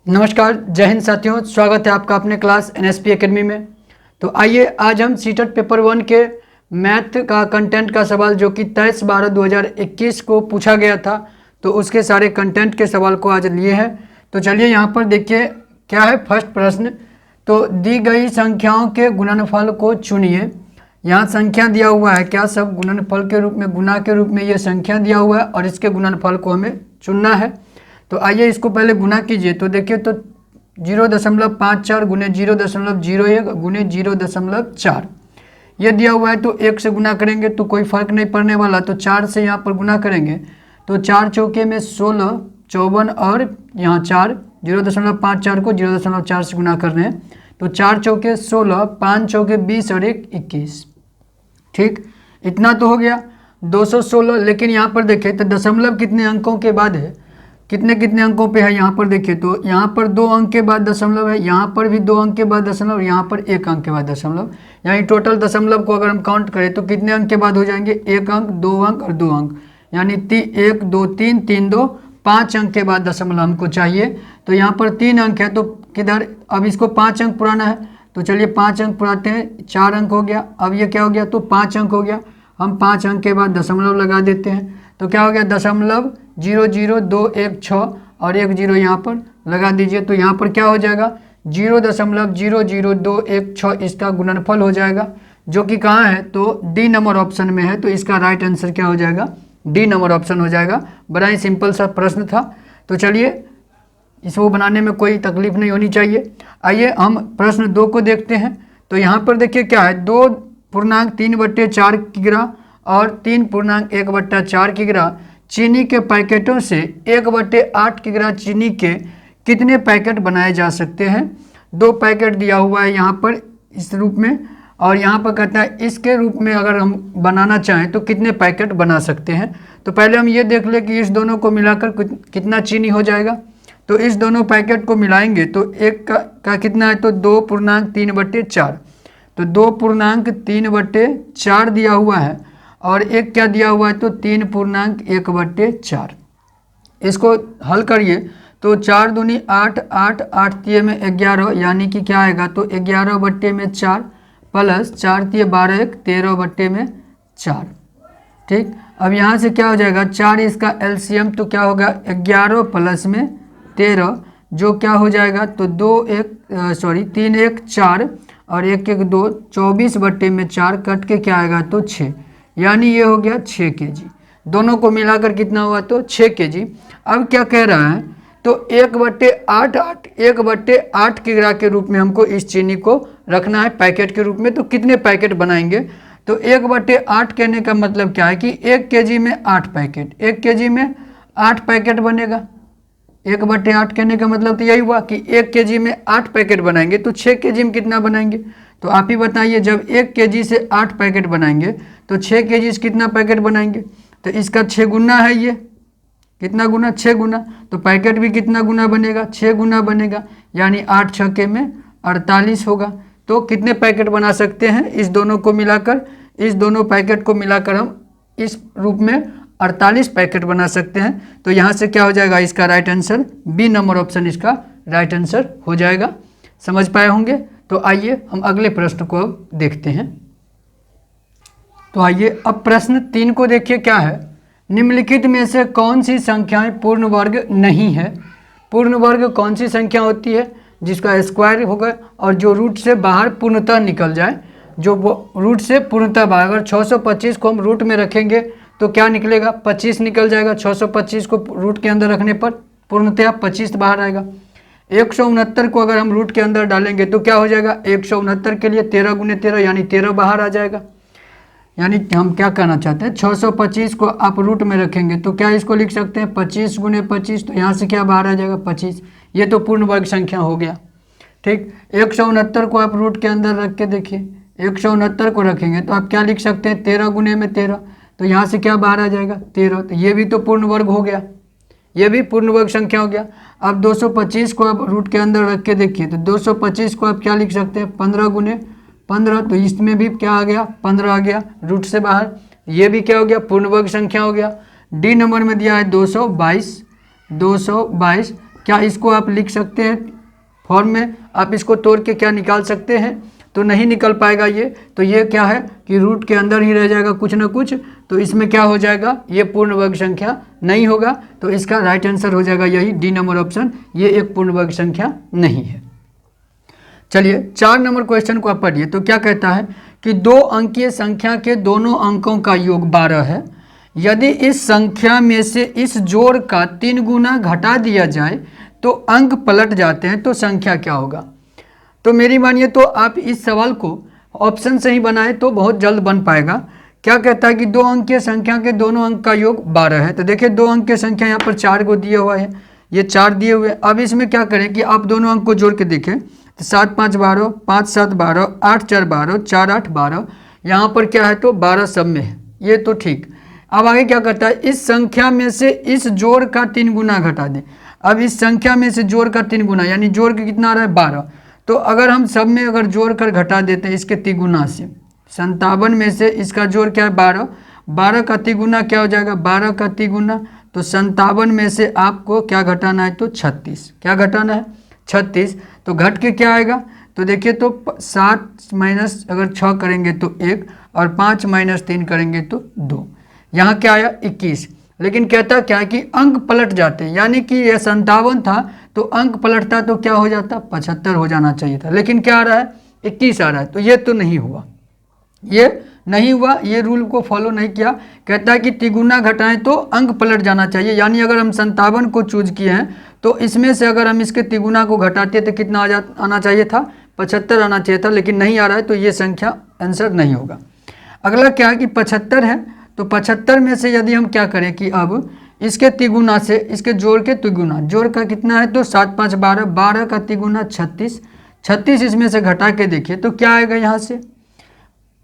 नमस्कार, जय हिंद साथियों। स्वागत है आपका अपने क्लास एनएसपी एकेडमी में। तो आइए आज हम सीटेट पेपर 1 के मैथ का कंटेंट का सवाल जो कि 23/12/2021 को पूछा गया था, तो उसके सारे कंटेंट के सवाल को आज लिए हैं। तो चलिए यहाँ पर देखिए क्या है। फर्स्ट प्रश्न, तो दी गई संख्याओं के गुणनफल को चुनिए। यहाँ संख्या दिया हुआ है, क्या सब गुणनफल के रूप में, गुणा के रूप में ये संख्या दिया हुआ है और इसके गुणनफल को हमें चुनना है। तो आइए इसको पहले गुना कीजिए। तो देखिए, तो 0.54 गुने 0.01 गुने 0.4 ये दिया हुआ है। तो 1 से गुना करेंगे तो कोई फर्क नहीं पड़ने वाला, तो 4 से यहाँ पर गुना करेंगे तो 4 चौके में 16, 54 और यहाँ 4, 0.54 को 0.4 से गुना कर रहे हैं तो 4 चौके 16, 5 चौके 20 और 1 21। ठीक, इतना तो हो गया 216। लेकिन यहाँ पर देखें तो दशमलव कितने अंकों के बाद है, कितने अंकों पे है। यहाँ पर देखिए तो यहाँ पर 2 अंक के बाद दशमलव है, यहाँ पर भी 2 अंक के बाद दशमलव, यहाँ पर 1 अंक के बाद दशमलव। यानी टोटल दशमलव को अगर हम काउंट करें तो कितने अंक के बाद हो जाएंगे, 1 अंक, 2 अंक और 2 अंक। यानी 1 2 3 3 2 5 अंक के बाद दशमलव हमको चाहिए। तो यहाँ पर 3 अंक है तो किधर, अब इसको 5 अंक पुराना है तो चलिए 5 अंक पुराते हैं। 4 अंक हो गया, अब ये क्या हो गया, तो 5 अंक हो गया। हम 5 अंक के बाद दशमलव लगा देते हैं तो क्या हो गया, 0.00216 और 1 0 यहाँ पर लगा दीजिए। तो यहाँ पर क्या हो जाएगा, 0.00216 इसका गुणनफल हो जाएगा, जो कि कहाँ है, तो डी नंबर ऑप्शन में है। तो इसका राइट आंसर क्या हो जाएगा, डी नंबर ऑप्शन हो जाएगा। बड़ा ही सिंपल सा प्रश्न था। तो चलिए इसको बनाने में कोई तकलीफ नहीं होनी चाहिए। आइए हम प्रश्न 2 को देखते हैं। तो यहाँ पर देखिए क्या है, 2.3/4 किग्रा और 3.1/4 किग्रा चीनी के पैकेटों से 1/8 किग्रा चीनी के कितने पैकेट बनाए जा सकते हैं। 2 पैकेट दिया हुआ है यहाँ पर इस रूप में, और यहाँ पर कहता है इसके रूप में अगर हम बनाना चाहें तो कितने पैकेट बना सकते हैं। तो पहले हम ये देख लें कि इस दोनों को मिलाकर कितना चीनी हो जाएगा। तो इस दोनों पैकेट को मिलाएंगे तो एक का कितना है, तो 2.3/4। तो 2.3/4 दिया हुआ है और एक क्या दिया हुआ है, तो 3.1/4। इसको हल करिए तो 4 दूनी 8, 8 8 तिये में 11, यानी कि क्या आएगा, तो 11/4 प्लस 4 तिये 12, 1 13/4। ठीक, अब यहाँ से क्या हो जाएगा, 4 इसका एलसीएम तो क्या होगा, 11 प्लस में 13 जो क्या हो जाएगा, तो 3 1 4 और 1 1 2, 24/4 कट के क्या आएगा, तो 6, यानी ये हो गया 6 kg। दोनों को मिलाकर कितना हुआ, तो 6 kg। अब क्या कह रहा है, तो 1/8 किग्रा के रूप में हमको इस चीनी को रखना है पैकेट के रूप में। तो कितने पैकेट बनाएंगे, तो 1/8 कहने का मतलब क्या है कि 1 kg में 8 पैकेट, 1 kg में 8 पैकेट बनेगा। 1/8 कहने का मतलब तो यही हुआ कि 1 kg में 8 पैकेट बनाएंगे। तो 6 kg में कितना बनाएंगे, तो आप ही बताइए। जब 1 kg से 8 पैकेट बनाएंगे तो 6 kg से कितना पैकेट बनाएंगे, तो इसका 6 गुना है, ये कितना गुना, 6 गुना। तो पैकेट भी कितना गुना बनेगा, 6 गुना बनेगा, यानी 8 छक्के में 48 होगा। तो कितने पैकेट बना सकते हैं इस दोनों को मिलाकर, इस दोनों पैकेट को मिलाकर हम इस रूप में 48 पैकेट बना सकते हैं। तो यहाँ से क्या हो जाएगा, इसका right answer B number option इसका राइट आंसर हो जाएगा। समझ पाए होंगे। तो आइए हम अगले प्रश्न को अब देखते हैं। तो आइए अब प्रश्न 3 को देखिए क्या है, निम्नलिखित में से कौन सी संख्याएं पूर्ण वर्ग नहीं है। पूर्ण वर्ग कौन सी संख्या होती है, जिसका स्क्वायर होगा और जो रूट से बाहर पूर्णतः निकल जाए, जो रूट से पूर्णतः बाहर। अगर 625 को हम रूट में रखेंगे तो क्या निकलेगा, 25 निकल जाएगा। 625 को रूट के अंदर रखने पर पूर्णतः 25 बाहर आएगा। 169 को अगर हम रूट के अंदर डालेंगे तो क्या हो जाएगा, 169 के लिए 13 गुने 13 यानी 13 बाहर आ जाएगा। यानी हम क्या कहना चाहते हैं, 625 को आप रूट में रखेंगे तो क्या इसको लिख सकते हैं 25 गुने 25, तो यहाँ से क्या बाहर आ जाएगा 25। ये तो पूर्ण वर्ग संख्या हो गया। ठीक, 169 को आप रूट के अंदर रख के देखिए, 169 को रखेंगे तो आप क्या लिख सकते हैं, 13 गुने में 13, तो यहाँ से क्या बाहर आ जाएगा 13। तो ये भी तो पूर्ण वर्ग हो गया, ये भी पूर्ण वर्ग संख्या हो गया। अब 225 को आप रूट के अंदर रख के देखिए तो 225 को आप क्या लिख सकते हैं, 15 गुने 15, तो इसमें भी क्या आ गया, 15 आ गया रूट से बाहर। ये भी क्या हो गया, पूर्ण वर्ग संख्या हो गया। डी नंबर में दिया है 222, क्या इसको आप लिख सकते हैं फॉर्म में? आप इसको तोड़ के क्या निकाल सकते हैं? तो नहीं निकल पाएगा ये। तो ये क्या है कि रूट के अंदर ही रह जाएगा कुछ ना कुछ, तो इसमें क्या हो जाएगा, ये पूर्ण वर्ग संख्या नहीं होगा। तो इसका राइट आंसर हो जाएगा यही डी नंबर ऑप्शन, ये एक पूर्ण वर्ग संख्या नहीं है। चलिए 4 नंबर क्वेश्चन को आप पढ़िए। तो क्या कहता है कि 2 अंकीय संख्या के दोनों अंकों का योग 12 है। यदि इस संख्या में से इस जोड़ का 3 गुना घटा दिया जाए तो अंक पलट जाते हैं, तो संख्या क्या होगा? तो मेरी मानिए तो आप इस सवाल को ऑप्शन से ही बनाए तो बहुत जल्द बन पाएगा। क्या कहता है कि 2 अंकीय संख्या के दोनों अंक का योग 12 है। तो देखिए 2 अंकीय संख्या यहाँ पर 4 को दिया हुआ है, ये 4 दिए हुए। अब इसमें क्या करें कि आप दोनों अंक को जोड़ के देखें तो 7 5 12, 5 7 12, 8 4 12, 4 8 12, यहाँ पर क्या है तो 12 सब में है, ये तो ठीक। अब आगे क्या करता है, इस संख्या में से इस जोड़ का 3 गुना घटा दें। अब इस संख्या में से जोड़ का 3 गुना यानी जोड़ के कितना आ रहा है 12, तो अगर हम सब में अगर जोड़ कर घटा देते हैं इसके तिगुना से, 57 में से इसका जोड़ क्या है 12, 12 का तिगुना क्या हो जाएगा 12 का तिगुना, तो 57 में से आपको क्या घटाना है तो 36, क्या घटाना है 36। तो घट के क्या आएगा तो देखिए तो 7 माइनस अगर 6 करेंगे तो 1 और 5 माइनस 3 करेंगे तो 2, यहाँ क्या आया 21। लेकिन कहता क्या है कि अंक पलट जाते हैं, यानी कि यह 57 था तो अंक पलटता तो क्या हो जाता 75 हो जाना चाहिए था, लेकिन क्या आ रहा है 21 आ रहा है। तो ये तो नहीं हुआ, ये नहीं हुआ, ये रूल को फॉलो नहीं किया। कहता है कि तिगुना घटाएं तो अंक पलट जाना चाहिए, यानी अगर हम 57 को चूज किए हैं तो इसमें से अगर हम इसके तिगुना को घटाते तो कितना आना चाहिए था 75 आना चाहिए था, लेकिन नहीं आ रहा है, तो ये संख्या आंसर नहीं होगा। अगला क्या है कि 75 है, तो 75 में से यदि हम क्या करें कि अब इसके तिगुना से इसके जोड़ के तिगुना, जोड़ का कितना है तो 7 5 12, 12 का तिगुना 36, 36 इसमें से घटा के देखिए तो क्या आएगा यहाँ से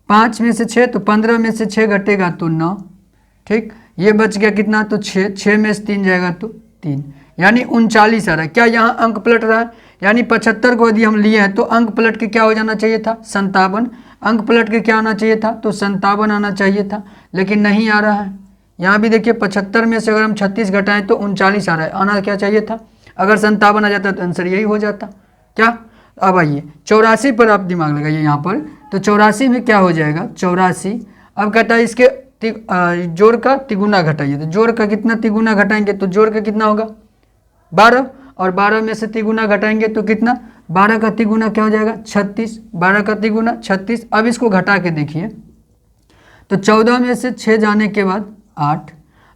5 में से 6, तो 15 में से 6 घटेगा तो 9, ठीक। ये बच गया कितना तो 6, 6 में से 3 जाएगा तो 3, यानी 39 आ रहा है। क्या यहाँ अंक पलट रहा है, यानी 75 को यदि हम लिए हैं तो अंक पलट के क्या हो जाना चाहिए था 57, अंक पलट के क्या आना चाहिए था तो 57 आना चाहिए था, लेकिन नहीं आ रहा है। यहाँ भी देखिए 75 में से अगर हम 36 घटाएं तो 39 आ रहा है, आना क्या चाहिए था, अगर 57 आ जाता तो आंसर यही हो जाता। क्या अब आइए 84 पर आप दिमाग लगाइए यहाँ पर, तो 84 में क्या हो जाएगा 84। अब कहता है इसके जोड़ का तिगुना घटाइए, तो जोड़ का कितना तिगुना घटाएंगे तो जोड़ का कितना होगा 12, और 12 में से तिगुना घटाएंगे तो कितना 12 का तिगुना क्या हो जाएगा 36, 12 का तिगुना 36। अब इसको घटा के देखिए तो 14 में से 6 जाने के बाद 8,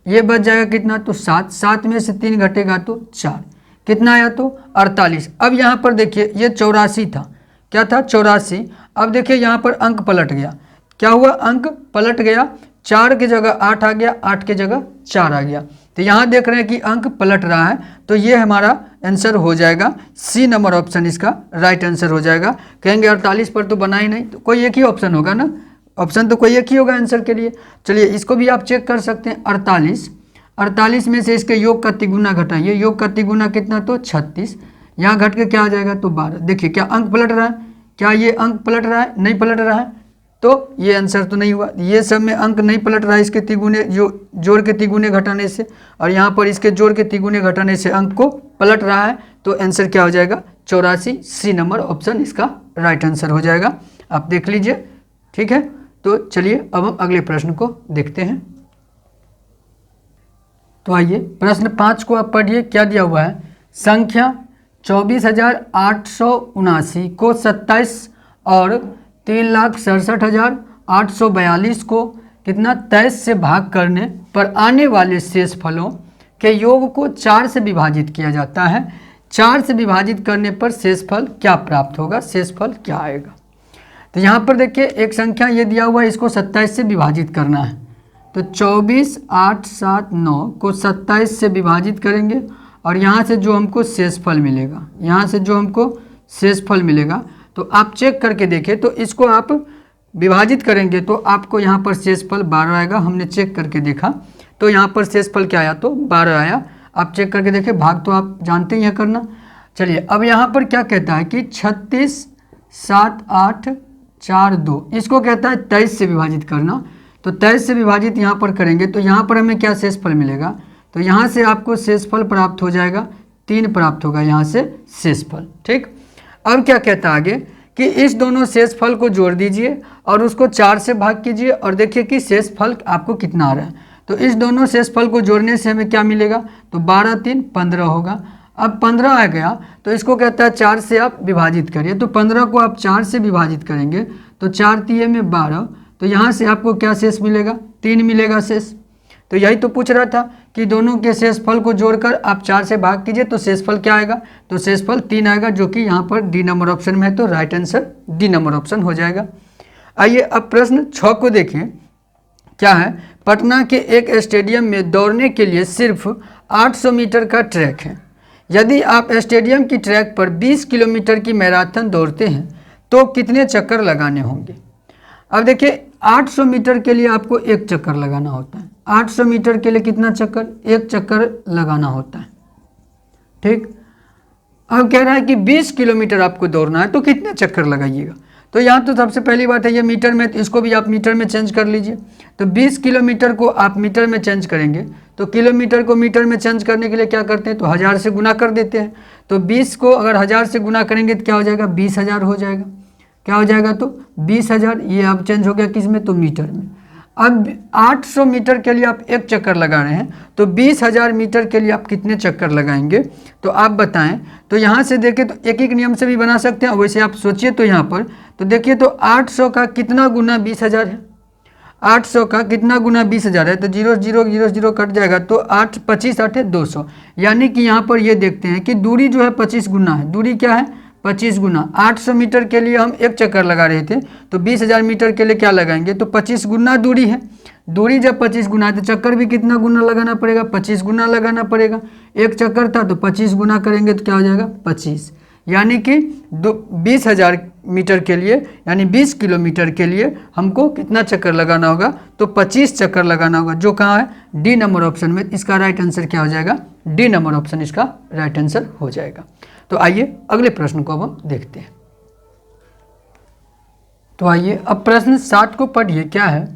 ये बच जाएगा कितना तो 7, 7 में से 3 घटेगा तो 4, कितना आया तो 48। अब यहाँ पर देखिए ये 84 था, क्या था 84। अब देखिए यहाँ पर अंक पलट गया, क्या हुआ अंक पलट गया, 4 की जगह 8 आ गया, 8 की जगह 4 आ गया। तो यहाँ देख रहे हैं कि अंक पलट रहा है, तो ये हमारा आंसर हो जाएगा सी नंबर ऑप्शन, इसका राइट आंसर हो जाएगा। कहेंगे 48 पर तो बना ही नहीं, तो कोई एक ही ऑप्शन होगा ना, ऑप्शन तो कोई एक ही होगा आंसर के लिए। चलिए इसको भी आप चेक कर सकते हैं 48, 48 में से इसके योग का तिगुना घटाइए, योग का तिगुना कितना तो 36, यहाँ घट के क्या आ जाएगा तो 12। देखिए क्या अंक पलट रहा है, क्या ये अंक पलट रहा है, नहीं पलट रहा है, तो ये आंसर तो नहीं हुआ। ये सब में अंक नहीं पलट रहा है इसके तिगुने, जो जोड़ के तिगुने घटाने से, और यहाँ पर इसके जोड़ के तिगुने घटाने से अंक को पलट रहा है, तो आंसर क्या हो जाएगा 84, सी नंबर ऑप्शन इसका राइट आंसर हो जाएगा। आप देख लीजिए, ठीक है। तो चलिए अब हम अगले प्रश्न को देखते हैं। तो आइए प्रश्न 5 को आप पढ़िए, क्या दिया हुआ है, संख्या 24,879 को 27 और 3,67,842 को कितना 23 से भाग करने पर आने वाले शेष फलों के योग को 4 से विभाजित किया जाता है। 4 से विभाजित करने पर शेष फल क्या प्राप्त होगा, शेष फल क्या आएगा। तो यहाँ पर देखिए एक संख्या ये दिया हुआ है, इसको 27 से विभाजित करना है, तो 24,879 को 27 से विभाजित करेंगे और यहाँ से जो हमको शेषफल मिलेगा, यहाँ से जो हमको शेषफल मिलेगा, तो आप चेक करके देखें, तो इसको आप विभाजित करेंगे तो आपको यहाँ पर शेषफल 12 आएगा। हमने चेक करके देखा तो यहाँ पर शेषफल क्या आया तो 12 आया। आप चेक करके देखें, भाग तो आप जानते ही हैं करना। चलिए अब यहाँ पर क्या कहता है कि 36, 7, 8, 4, 2, इसको कहता है 23 से विभाजित करना। तो 23 से विभाजित यहाँ पर करेंगे तो यहाँ पर हमें क्या शेषफल मिलेगा, तो यहाँ से आपको शेषफल प्राप्त हो जाएगा 3 प्राप्त होगा यहाँ से शेषफल। ठीक, अब क्या कहता है आगे कि इस दोनों शेषफल को जोड़ दीजिए और उसको 4 से भाग कीजिए और देखिए कि शेषफल आपको कितना आ रहा है। तो इस दोनों शेषफल को जोड़ने से हमें क्या मिलेगा, तो 12 3 15 होगा। अब 15 आ गया तो इसको कहता है 4 से आप विभाजित करिए। तो 15 को आप 4 से विभाजित करेंगे तो 4 तिये में 12, तो यहाँ से आपको क्या शेष मिलेगा, 3 मिलेगा शेष। तो यही तो पूछ रहा था कि दोनों के शेषफल को जोड़कर आप 4 से भाग कीजिए तो शेषफल क्या आएगा, तो शेषफल 3 आएगा, जो कि यहाँ पर डी नंबर ऑप्शन में है। तो right answer D number option हो जाएगा। आइए अब प्रश्न 6 को देखें। क्या है, पटना के एक स्टेडियम में दौड़ने के लिए सिर्फ 800 मीटर का ट्रैक है। यदि आप स्टेडियम की ट्रैक पर 20 किलोमीटर की मैराथन दौड़ते हैं तो कितने चक्कर लगाने होंगे। अब देखिए 800 मीटर के लिए आपको एक चक्कर लगाना होता है। 800 मीटर के लिए कितना चक्कर, एक चक्कर लगाना होता है। ठीक, अब कह रहा है कि 20 किलोमीटर आपको दौड़ना है तो कितने चक्कर लगाइएगा। तो यहाँ तो सबसे पहली बात है ये मीटर में, तो इसको भी आप मीटर में चेंज कर लीजिए। तो 20 किलोमीटर को आप मीटर में चेंज करेंगे तो किलोमीटर को मीटर में चेंज करने के लिए क्या करते हैं, तो 1000 से गुना कर देते हैं। तो 20 को अगर 1000 से गुना करेंगे तो क्या हो जाएगा, 20,000 हो जाएगा। क्या हो जाएगा, तो 20,000। ये अब चेंज हो गया किस में, तो मीटर में। अब 800 मीटर के लिए आप एक चक्कर लगा रहे हैं तो 20,000 मीटर के लिए आप कितने चक्कर लगाएंगे, तो आप बताएं। तो यहाँ से देखें तो एक एक नियम से भी बना सकते हैं, वैसे आप सोचिए। तो यहाँ पर तो देखिए तो 800 का कितना गुना 20,000 है, 800 का कितना गुना 20,000 है, तो 0 0 0 0 कट जाएगा। तो 8 25 8 है 200, यानी कि यहाँ पर ये देखते हैं कि दूरी जो है 25 गुना है। दूरी क्या है, 25 गुना। 800 मीटर के लिए हम एक चक्कर लगा रहे थे तो 20,000 मीटर के लिए क्या लगाएंगे, तो 25 गुना दूरी है। दूरी जब 25 गुना है तो चक्कर भी कितना गुना लगाना पड़ेगा, 25 गुना लगाना पड़ेगा। एक चक्कर था तो 25 गुना करेंगे तो क्या हो जाएगा, 25। यानी कि 20,000 मीटर के लिए यानी 20 किलोमीटर के लिए हमको कितना चक्कर लगाना होगा, तो 25 चक्कर लगाना होगा, जो कहाँ है, डी नंबर ऑप्शन में। इसका राइट आंसर क्या हो जाएगा, डी नंबर ऑप्शन इसका राइट आंसर हो जाएगा। तो आइए अगले प्रश्न को अब हम देखते हैं। तो आइए अब प्रश्न 7 को पढ़िए। क्या है,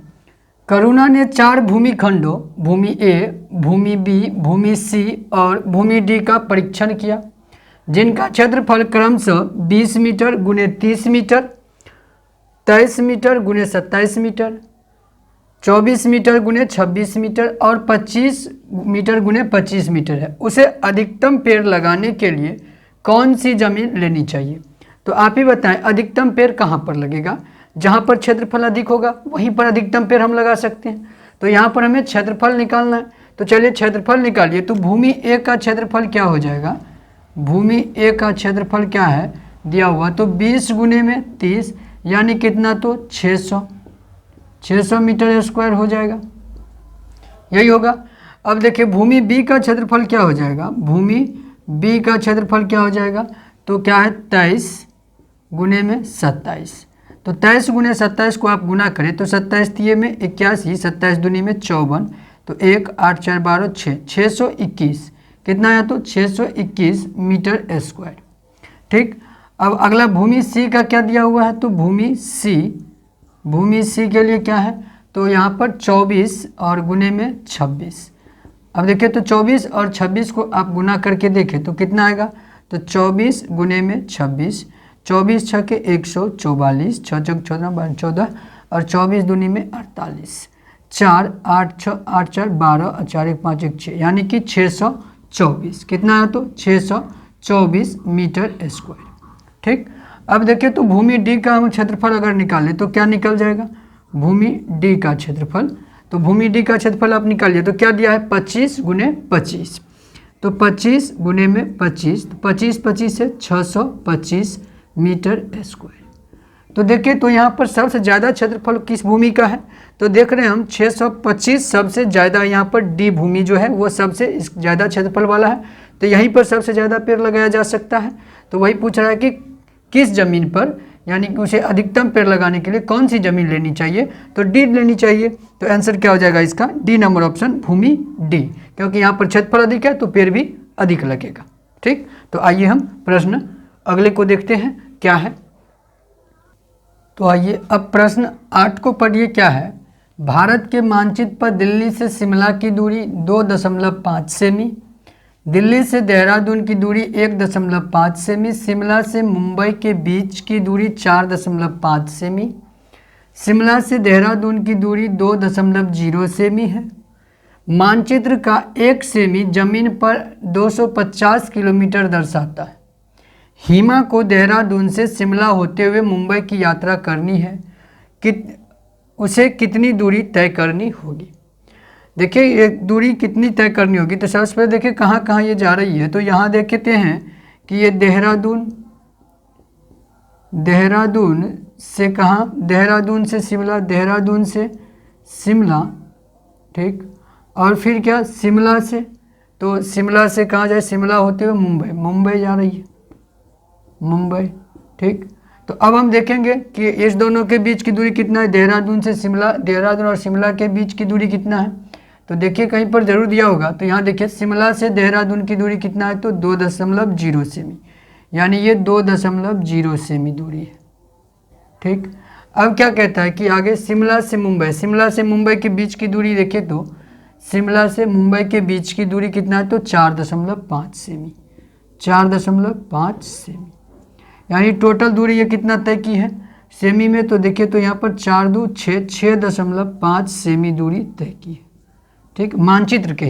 करुणा ने 4 भूमिखंडों भूमि ए, भूमि बी, भूमि सी और भूमि डी का परीक्षण किया, जिनका क्षेत्रफल क्रमशः 20 मीटर गुने 30 मीटर, 23 मीटर गुने 27 मीटर, 24 मीटर गुने 26 मीटर और 25 मीटर गुने 25 मीटर है। उसे अधिकतम पेड़ लगाने के लिए कौन सी जमीन लेनी चाहिए। तो आप ही बताएं अधिकतम पेड़ कहाँ पर लगेगा, जहाँ पर क्षेत्रफल अधिक होगा वहीं पर अधिकतम पेड़ हम लगा सकते हैं। तो यहाँ पर हमें क्षेत्रफल निकालना है, तो चलिए क्षेत्रफल निकालिए। तो भूमि ए का क्षेत्रफल क्या हो जाएगा, भूमि ए का क्षेत्रफल क्या है दिया हुआ, तो 20 गुने में 30 यानी कितना, तो 600 मीटर स्क्वायर हो जाएगा, यही होगा। अब देखिए भूमि बी का क्षेत्रफल क्या हो जाएगा, भूमि बी का क्षेत्रफल क्या हो जाएगा, तो क्या है 23 गुने में 27। तो 23 गुने 27 को आप गुना करें तो 27 तिये में 81, 27 दूनी में 54, तो 1 8 4 12 6, 621 कितना है, तो 621 मीटर स्क्वायर। ठीक, अब अगला भूमि सी का क्या दिया हुआ है, तो भूमि सी के लिए क्या है, तो यहाँ पर 24 और गुने में 26। अब देखिए तो 24 और 26 को आप गुना करके देखें तो कितना आएगा, तो 24 गुने में 26, 24 छः के 144, 6 चौक 14 14 और 24 दूनी में 48, 4 8 6 8 4 12 और 4 1 5 1 6 यानी कि 624 कितना है, तो 624 मीटर स्क्वायर। ठीक, अब देखिए तो भूमि डी का हम क्षेत्रफल अगर निकालें तो क्या निकल जाएगा, भूमि डी का क्षेत्रफल। तो भूमि डी का क्षेत्रफल आप निकालिए तो क्या दिया है, 25 गुने 25, तो 25 गुने में 25, तो 25 25 है 625 मीटर स्क्वायर। तो देखिए तो यहाँ पर सबसे ज़्यादा क्षेत्रफल किस भूमि का है, तो देख रहे हैं हम 625 सबसे ज़्यादा, यहाँ पर डी भूमि जो है वो सबसे ज़्यादा क्षेत्रफल वाला है, तो यहीं पर सबसे ज़्यादा पेड़ लगाया जा सकता है। तो वही पूछ रहा है कि किस ज़मीन पर, यानी कि उसे अधिकतम पेड़ लगाने के लिए कौन सी ज़मीन लेनी चाहिए, तो डी लेनी चाहिए। तो आंसर क्या हो जाएगा इसका, डी नंबर ऑप्शन भूमि डी, क्योंकि यहाँ पर क्षेत्रफल अधिक है तो पेड़ भी अधिक लगेगा। ठीक, तो आइए हम प्रश्न अगले को देखते हैं क्या है। तो आइए अब प्रश्न 8 को पढ़िए। क्या है, भारत के मानचित्र पर दिल्ली से शिमला की दूरी 2.5 सेमी, दिल्ली से देहरादून की दूरी 1.5 सेमी, शिमला से मुंबई के बीच की दूरी 4.5 सेमी, शिमला से देहरादून की दूरी 2.0 सेमी है। मानचित्र का 1 सेमी जमीन पर 250 किलोमीटर दर्शाता है। हिमा को देहरादून से शिमला होते हुए मुंबई की यात्रा करनी है, उसे कितनी दूरी तय करनी होगी। देखिए ये दूरी कितनी तय करनी होगी, तो सबसे पहले देखिए कहाँ कहाँ ये जा रही है। तो यहाँ देखते हैं कि ये देहरादून से कहाँ, देहरादून से शिमला, देहरादून से शिमला, ठीक। और फिर क्या, शिमला से, तो शिमला से कहाँ जाए, शिमला होते हुए मुंबई जा रही है, मुंबई, ठीक। तो अब हम देखेंगे कि इस दोनों के बीच की दूरी कितना है, देहरादून से शिमला, देहरादून और शिमला के बीच की दूरी कितना है। तो देखिए कहीं पर जरूर दिया होगा, तो यहाँ देखिए शिमला से देहरादून की दूरी कितना है, तो 2.0 सेमी, यानी ये 2.0 सेमी दूरी है, ठीक। अब क्या कहता है कि आगे शिमला से मुंबई के बीच की दूरी देखिए, तो शिमला से मुंबई के बीच की दूरी कितना है, तो 4.5 सेमी, 4.5 सेमी, यानी टोटल दूरी ये कितना तय की है सेमी में। तो देखिए तो यहाँ पर 4 2 6, 6.5 सेमी दूरी तय की है, ठीक। मानचित्र के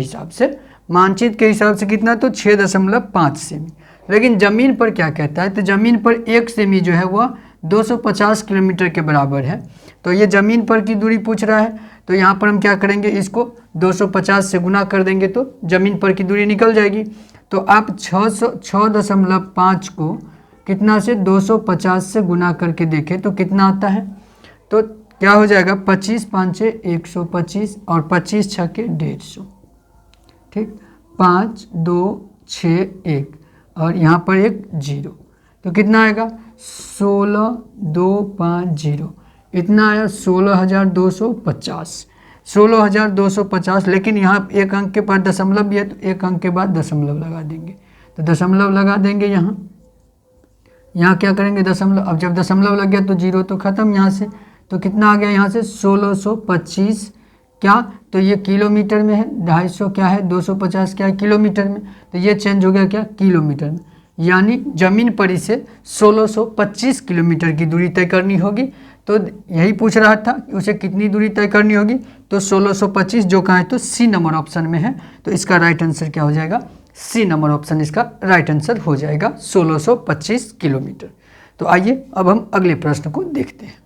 हिसाब से कितना, तो 6.5 सेमी। लेकिन ज़मीन पर क्या कहता है, तो ज़मीन पर 1 सेमी जो है वह 250 किलोमीटर के बराबर है। तो ये ज़मीन पर की दूरी पूछ रहा है, तो यहाँ पर हम क्या करेंगे, इसको 250 से गुना कर देंगे तो ज़मीन पर की दूरी निकल जाएगी। तो आप 6.5 को कितना से 250 से गुना करके देखें तो कितना आता है, तो क्या हो जाएगा, 25 5 125 और 25 6 150, ठीक। 5 2 6 1 और यहाँ पर एक 0, तो कितना आएगा 16 2 5 0, इतना आया 16,250। लेकिन यहाँ एक अंक के बाद दशमलव भी है, तो एक अंक के बाद दशमलव लगा देंगे, तो दशमलव लगा देंगे यहाँ क्या करेंगे दशमलव। अब जब दशमलव लग गया तो 0 तो ख़त्म यहाँ से, तो कितना आ गया यहाँ से 1625, क्या, तो ये किलोमीटर में है, 250 क्या है, 250 क्या है किलोमीटर में, तो ये चेंज हो गया क्या, किलोमीटर में। यानी ज़मीन पर इसे 1625 किलोमीटर की दूरी तय करनी होगी। तो यही पूछ रहा था कि उसे कितनी दूरी तय करनी होगी, तो 1625 जो कहाँ है, तो सी नंबर ऑप्शन में है। तो इसका राइट आंसर क्या हो जाएगा, सी नंबर ऑप्शन इसका राइट आंसर हो जाएगा, 1625 किलोमीटर। तो आइए अब हम अगले प्रश्न को देखते हैं।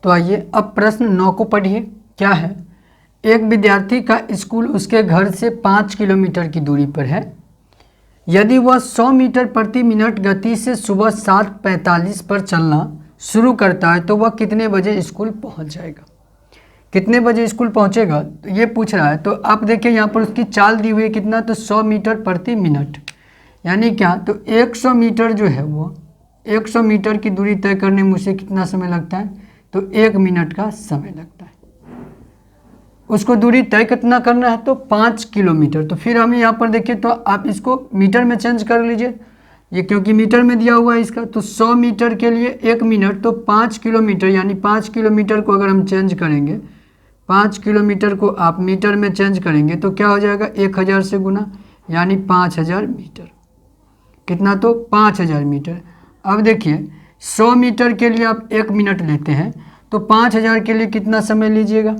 तो आइए अब प्रश्न 9 को पढ़िए। क्या है, एक विद्यार्थी का स्कूल उसके घर से 5 किलोमीटर की दूरी पर है। यदि वह 100 मीटर प्रति मिनट गति से सुबह 7:45 पर चलना शुरू करता है तो वह कितने बजे स्कूल पहुंच जाएगा, कितने बजे स्कूल पहुंचेगा, तो ये पूछ रहा है। तो आप देखिए यहाँ पर उसकी चाल दी हुई है कितना, तो 100 मीटर प्रति मिनट, यानी क्या, तो 100 मीटर जो है वो 100 मीटर की दूरी तय करने में उसे कितना समय लगता है, तो 1 मिनट का समय लगता है। उसको दूरी तय कितना करना है, तो 5 किलोमीटर। तो फिर हमें यहाँ पर देखिए, तो आप इसको मीटर में चेंज कर लीजिए, ये क्योंकि मीटर में दिया हुआ है इसका। तो 100 मीटर के लिए 1 मिनट, तो 5 किलोमीटर, यानी 5 किलोमीटर को अगर हम चेंज करेंगे, 5 किलोमीटर को आप मीटर में चेंज करेंगे तो क्या हो जाएगा, 1000 से गुना, यानी 5000 मीटर। कितना, तो 5000 मीटर। अब देखिए 100 मीटर के लिए आप 1 मिनट लेते हैं, तो 5000 के लिए कितना समय लीजिएगा,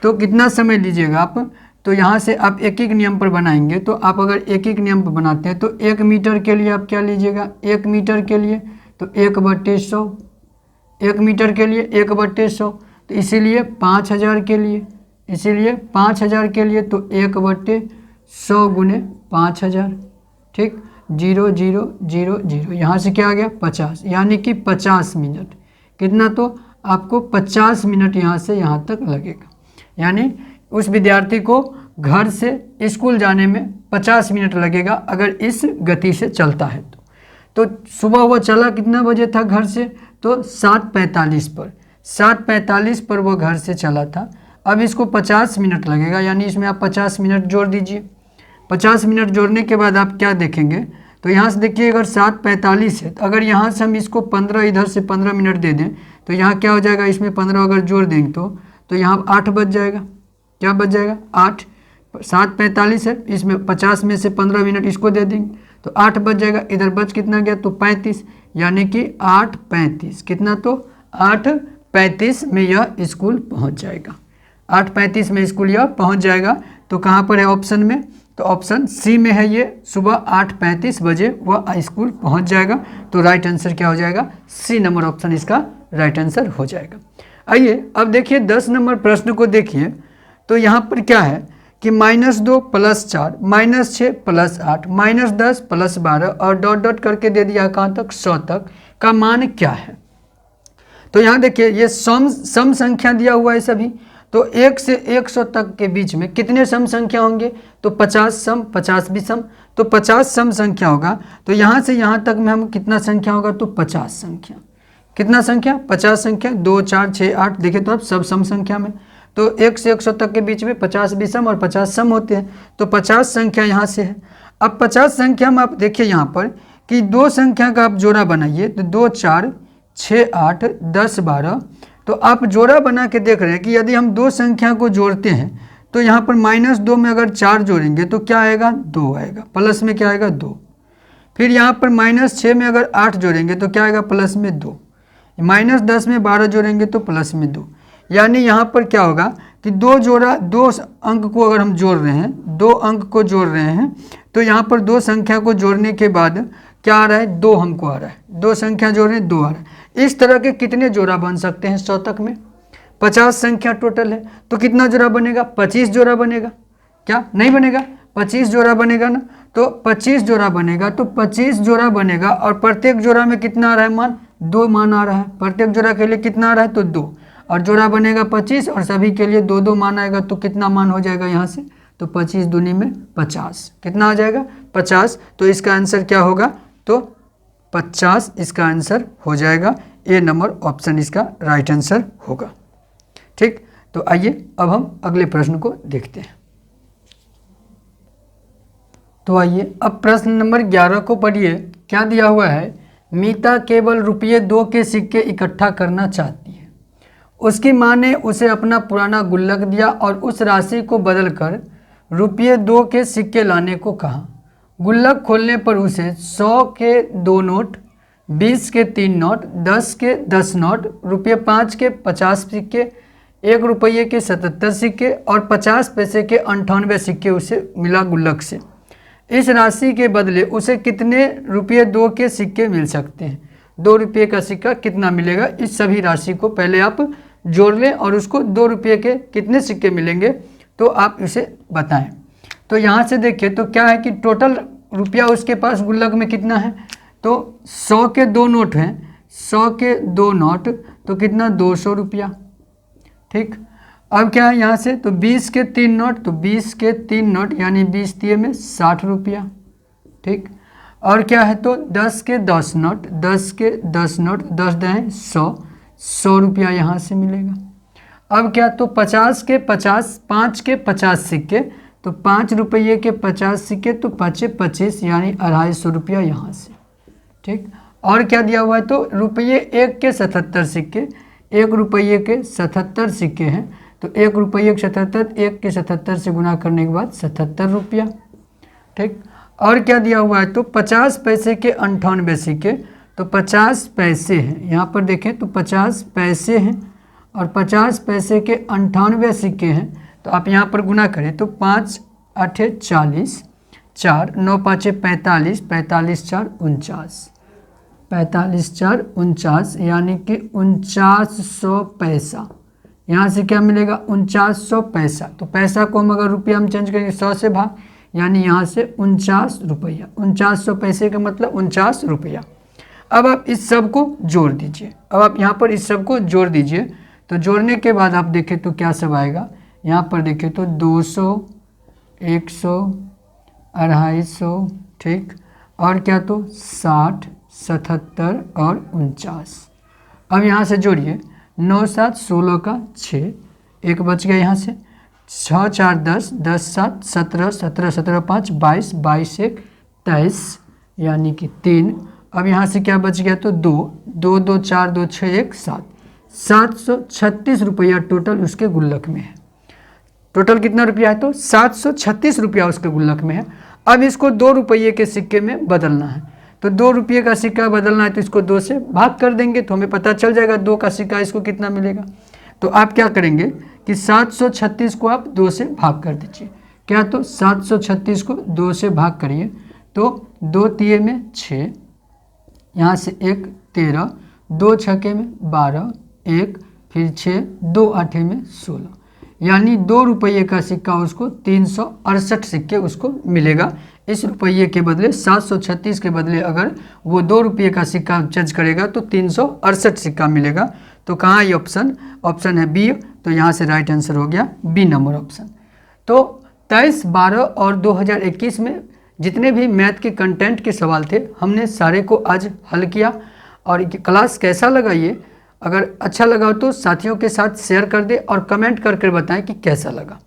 तो कितना समय लीजिएगा आप, तो यहाँ से आप एक एक नियम पर बनाएंगे। तो आप अगर एक एक नियम पर बनाते हैं तो 1 मीटर के लिए आप क्या लीजिएगा, 1 मीटर के लिए तो 1/100, 1 मीटर के लिए 1/100, तो इसीलिए 5000 के लिए, इसीलिए 5000 के लिए तो 1/100 गुने 5000, ठीक। 0 0 0 0, यहाँ से क्या आ गया 50, यानी कि 50 मिनट। कितना, तो आपको 50 मिनट यहाँ से यहाँ तक लगेगा। यानी उस विद्यार्थी को घर से स्कूल जाने में 50 मिनट लगेगा अगर इस गति से चलता है तो सुबह वह चला कितना बजे था घर से, तो 7:45 पर, 7:45 पर वह घर से चला था। अब इसको 50 मिनट लगेगा, यानी इसमें आप 50 मिनट जोड़ दीजिए। 50 मिनट जोड़ने के बाद आप क्या देखेंगे, तो यहाँ से देखिए अगर 7:45 है, तो अगर यहाँ से हम इसको 15 इधर से 15 मिनट दे दें तो यहाँ क्या हो जाएगा, इसमें 15 अगर जोड़ देंगे तो यहाँ 8 बज जाएगा। क्या बच जाएगा, 8। 7:45 है, इसमें 50 में से 15 मिनट इसको दे देंगे तो 8 बज जाएगा। इधर बच कितना गया तो 35, यानी कि 8:35 कितना तो 8:35 में यह स्कूल पहुंच जाएगा। 8:35 में स्कूल यह पहुंच जाएगा। तो कहाँ पर है ऑप्शन में, तो ऑप्शन सी में है, ये सुबह 8:35 बजे वह स्कूल पहुंच जाएगा। तो राइट आंसर क्या हो जाएगा, सी नंबर ऑप्शन इसका राइट आंसर हो जाएगा। आइए अब देखिए 10 नंबर प्रश्न को देखिए। तो यहाँ पर क्या है कि -2 + 4 -6 + 8 -10 + 12 और डॉट डॉट करके दे दिया कहाँ तक 100 तक का मान क्या है। तो यहाँ देखिए ये सम संख्या दिया हुआ है सभी। तो 1 से 100 तक के बीच में कितने सम संख्या होंगे, तो 50 सम, 50 भी सम। तो 50 सम संख्या होगा। तो यहाँ से यहाँ तक में हम कितना संख्या होगा, तो 50 संख्या। कितना संख्या, 50 संख्या। 2 4 6 8 देखें तो अब सब सम संख्या में। तो 1 से 100 तक के बीच में 50 भी सम और 50 सम होते हैं। तो 50 संख्या यहाँ से है। अब 50 संख्या में आप देखिए यहाँ पर कि दो संख्या का आप जोड़ा बनाइए। तो 2 4 6 8 10 12। तो आप जोड़ा बना के देख रहे हैं कि यदि हम दो संख्या को जोड़ते हैं तो यहाँ पर -2 में अगर 4 जोड़ेंगे तो क्या आएगा, 2 आएगा। प्लस में क्या आएगा, 2। फिर यहाँ पर -6 में अगर 8 जोड़ेंगे तो क्या आएगा, प्लस में 2। -10 में 12 जोड़ेंगे तो प्लस में 2। यानी यहाँ पर क्या होगा कि दो अंक को अगर हम जोड़ रहे हैं, 2 अंक को जोड़ रहे हैं, तो यहाँ पर दो संख्या को जोड़ने के बाद क्या आ रहा है, 2 हमको आ रहा है। दो संख्या जोड़ रहे हैं, 2 आ रहा है। इस तरह के कितने जोड़ा बन सकते हैं 100 तक में, 50 संख्या टोटल है। तो कितना जोड़ा बनेगा, 25 जोड़ा बनेगा। क्या नहीं बनेगा, 25 जोड़ा बनेगा ना। तो 25 जोड़ा बनेगा, तो 25 जोड़ा बनेगा और प्रत्येक जोड़ा में कितना आ रहा है मान, 2 मान आ रहा है। प्रत्येक जोड़ा के लिए कितना आ रहा है, तो 2। और जोड़ा बनेगा 25 और सभी के लिए 2 2 मान आएगा। तो कितना मान हो जाएगा यहाँ से, तो 25 दूनी में 50। कितना आ जाएगा, 50। तो इसका आंसर क्या होगा, तो 50 इसका आंसर हो जाएगा। ए नंबर ऑप्शन इसका राइट आंसर होगा। ठीक, तो आइए अब हम अगले प्रश्न को देखते हैं। तो आइए अब प्रश्न नंबर 11 को पढ़िए। क्या दिया हुआ है, मीता केवल ₹2 के सिक्के इकट्ठा करना चाहती है। उसकी माँ ने उसे अपना पुराना गुल्लक दिया और उस राशि को बदलकर ₹2 के सिक्के लाने को कहा। गुल्लक खोलने पर उसे 100 के 2 नोट, 20 के 3 नोट, 10 के 10 नोट, ₹5 के 50 सिक्के, ₹1 के 77 सिक्के और 50 पैसे के 98 सिक्के उसे मिला गुल्लक से। इस राशि के बदले उसे कितने ₹2 के सिक्के मिल सकते हैं। ₹2 का सिक्का कितना मिलेगा, इस सभी राशि को पहले आप जोड़ लें और उसको ₹2 के कितने सिक्के मिलेंगे तो आप इसे बताएं। तो यहाँ से देखिए तो क्या है कि टोटल रुपया उसके पास गुल्लक में कितना है, तो 100 के 2 नोट हैं। 100 के 2 नोट तो कितना, 200 रुपया। ठीक, अब क्या है यहाँ से, तो 20 के 3 नोट, तो 20 के 3 नोट यानी 20 दिए में 60 रुपया। ठीक, और क्या है तो 10 के 10 नोट, 10 के 10 नोट, 10 दें 100 रुपया यहाँ से मिलेगा। अब क्या, तो 50 के 50, 5 के 50 सिक्के, तो ₹5 के 50 सिक्के, तो 5 25 यानी 250 रुपया यहाँ से। ठीक, और क्या दिया हुआ है, तो ₹1 के 77 सिक्के, ₹1 के 77 सिक्के हैं। तो ₹1 के 77, 1 के 77 से गुना करने के बाद 77 रुपया। ठीक, और क्या दिया हुआ है, तो 50 पैसे के 98 सिक्के, तो 50 पैसे हैं यहाँ पर देखें तो 50 पैसे हैं और 50 पैसे के 98 सिक्के हैं। तो आप यहाँ पर गुना करें तो 5 8 40, 4 9 5 45, 45 4 49, 45 4 49 यानी कि 4900 पैसा। यहाँ से क्या मिलेगा, 4900 पैसा। तो पैसा को हम अगर रुपया में चेंज करेंगे 100 से भाग, यानी यहाँ से 49 रुपया। 4900 पैसे का मतलब 49 रुपया। अब आप इस सब को जोड़ दीजिए। अब आप यहाँ पर इस सब को जोड़ दीजिए। तो जोड़ने के बाद आप देखें तो क्या सब आएगा, यहाँ पर देखें तो 200, 100, 250, ठीक, और क्या तो 60, 77 और 49। अब यहाँ से जोड़िए, 9 7 16 का 6, एक बच गया यहाँ से, 6 4 10, 10 7 17, 17 17 5 22, 22 1 23 यानी कि 3। अब यहाँ से क्या बच गया तो 2 2 2 4 2 6 1 7, 736 रुपया टोटल उसके गुल्लक में है। टोटल कितना रुपया है, तो 736 रुपया उसके गुल्लक में है। अब इसको 2 रुपये के सिक्के में बदलना है, तो 2 रुपये का सिक्का बदलना है तो इसको 2 से भाग कर देंगे तो हमें पता चल जाएगा 2 का सिक्का इसको कितना मिलेगा। तो आप क्या करेंगे कि 736 को आप 2 से भाग कर दीजिए। क्या, तो 736 को 2 से भाग करिए तो 2 तिये में 6, यहाँ से 1 13, 2 छके में 12, 1 फिर 6, 2 आठे में 16, यानी 2 रुपये का सिक्का उसको 368 सिक्के उसको मिलेगा। इस रुपये के बदले 736 के बदले अगर वो 2 रुपये का सिक्का चेंज करेगा तो 368 सिक्का मिलेगा। तो कहाँ ये ऑप्शन है बी, तो यहाँ से राइट आंसर हो गया बी नंबर ऑप्शन। तो 23, 12 और 2021 में जितने भी मैथ के कंटेंट के सवाल थे हमने सारे को आज हल किया। और क्लास कैसा लगा, ये अगर अच्छा लगा तो साथियों के साथ शेयर कर दे और कमेंट करके बताएं कि कैसा लगा।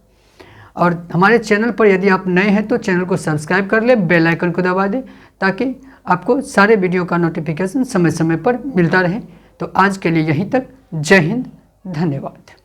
और हमारे चैनल पर यदि आप नए हैं तो चैनल को सब्सक्राइब कर ले, बेल आइकन को दबा दें ताकि आपको सारे वीडियो का नोटिफिकेशन समय समय पर मिलता रहे। तो आज के लिए यहीं तक। जय हिंद, धन्यवाद।